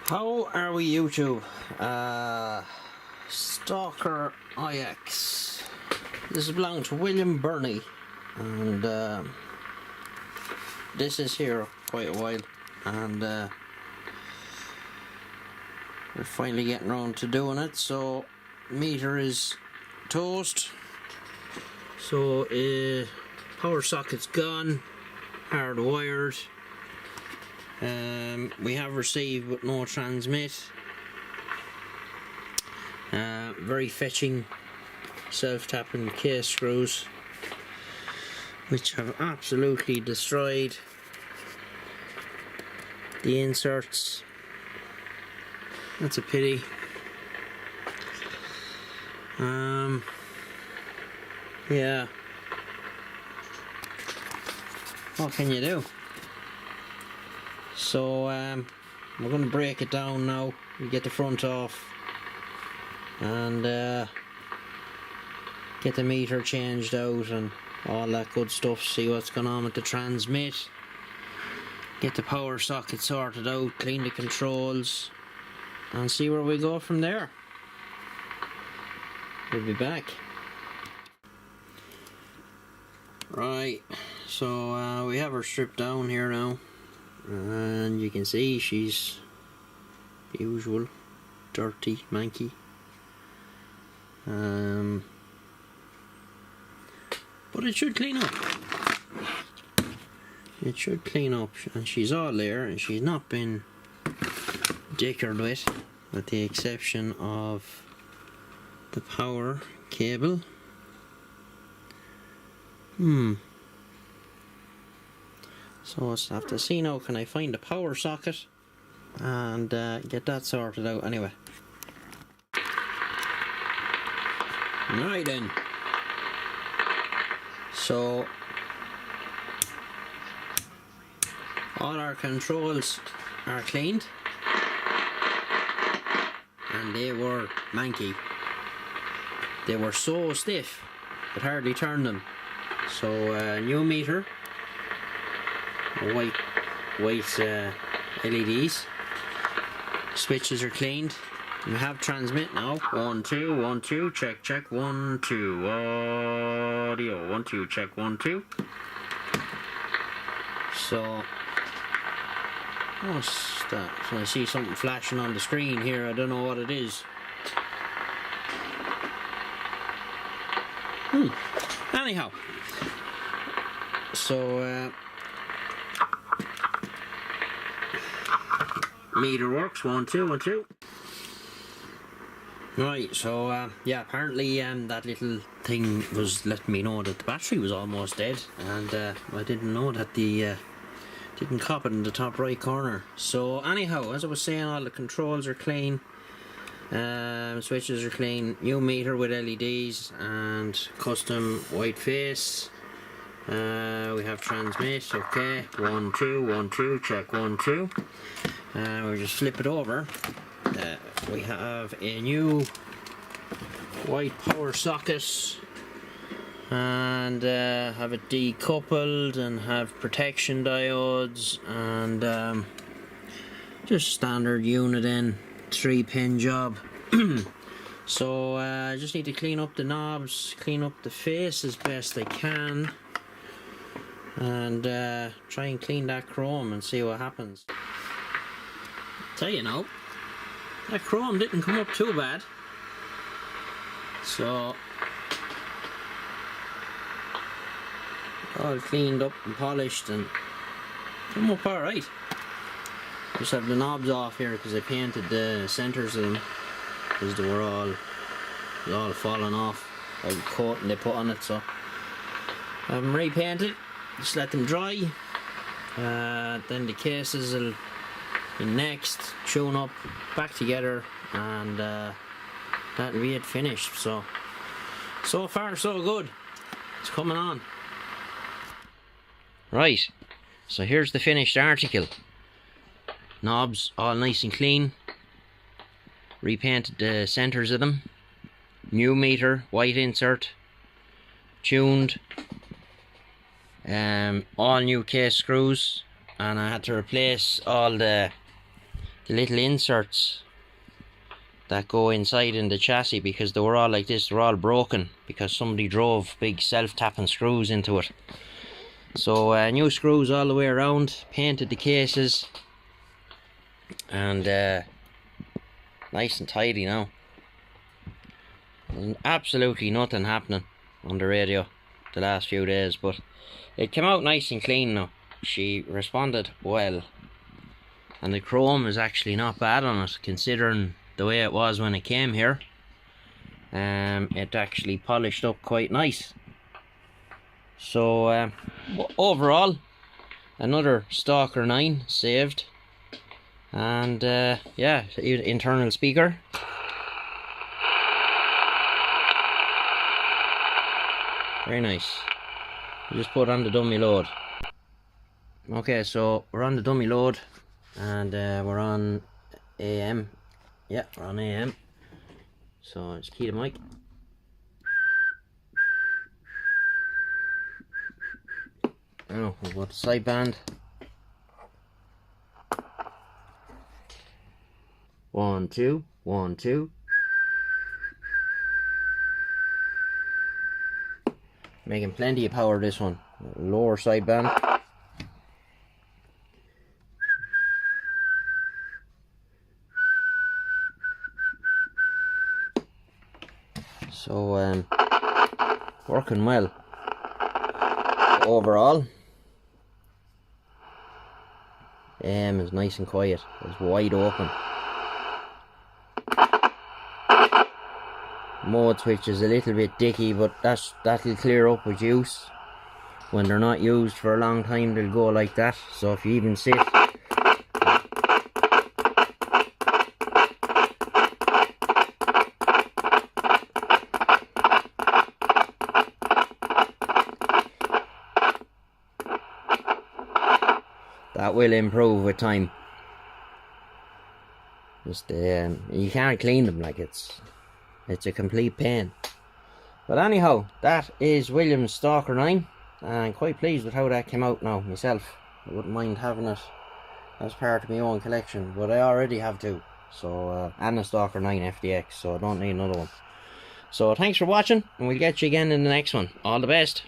How are we, YouTube? Stalker IX. This belongs to William Burney, and this is here quite a while, and we're finally getting around to doing it. So meter is toast, so power socket's gone, hardwired. We have received but no transmit. Very fetching self-tapping case screws, which have absolutely destroyed the inserts. That's a pity. Yeah, what can you do? So we're going to break it down now. We get the front off and get the meter changed out and all that good stuff. See what's going on with the transmit. Get the power socket sorted out, clean the controls, and see where we go from there. We'll be back. Right, so we have her stripped down here now, and you can see she's the usual dirty, manky. But it should clean up. It should clean up, and she's all there, and she's not been dickered with the exception of the power cable. So we'll have to see now, can I find the power socket and get that sorted out anyway. Right then. So all our controls are cleaned, and they were manky. They were so stiff, could hardly turn them. So new meter, white LEDs, switches are cleaned. We have transmit now. 1 2 1 2, check 1 2, audio 1 2, check 1 2. So what's that? So I see something flashing on the screen here. I don't know what it is. Anyhow, so meter works. 1 2 1 2. Right, so yeah, apparently that little thing was letting me know that the battery was almost dead, and I didn't know that the didn't cop it in the top right corner. So anyhow, as I was saying, all the controls are clean, switches are clean, new meter with LEDs and custom white face. We have transmit, okay, 1 2 1 2, check 1 2. We'll just flip it over. We have a new white power socket, and have it decoupled, and have protection diodes, and just standard unit in 3-pin job. So I just need to clean up the knobs, clean up the face as best I can, and try and clean that chrome and see what happens. Tell you now, that chrome didn't come up too bad, so all cleaned up and polished and come up alright. Just have the knobs off here because I painted the centres of them because they were all falling off by the coating they put on it. So I have them repainted, just let them dry. Then the cases will be next, tune up, back together, and that'll be it, finished. So far so good. It's coming on. Right, so here's the finished article. Knobs all nice and clean, repainted the centres of them, new meter, white insert, tuned, all new case screws, and I had to replace all the the little inserts that go inside in the chassis, because they were all like this, they're all broken because somebody drove big self-tapping screws into it. So new screws all the way around, painted the cases, and nice and tidy now. There's absolutely nothing happening on the radio the last few days, but it came out nice and clean now. She responded well, and the chrome is actually not bad on it considering the way it was when it came here. It actually polished up quite nice. So overall, another Stalker 9 saved. And yeah, internal speaker. Very nice. Just put on the dummy load. Okay, so we're on the dummy load, and we're on AM. Yeah, we're on AM. So let's key the mic. Now we've got the sideband. 1 2 1 2. Making plenty of power this one. Lower sideband. So working well overall. AM is nice and quiet. It's wide open. Mode switch is a little bit dicky, but that'll clear up with use. When they're not used for a long time, they'll go like that. So if you even sit, that will improve with time. Just you can't clean them, like it's a complete pain. But anyhow, that is William's Stalker 9. And I'm quite pleased with how that came out now myself. I wouldn't mind having it as part of my own collection, but I already have two. So and a Stalker 9 FDX, so I don't need another one. So thanks for watching, and we'll get you again in the next one. All the best.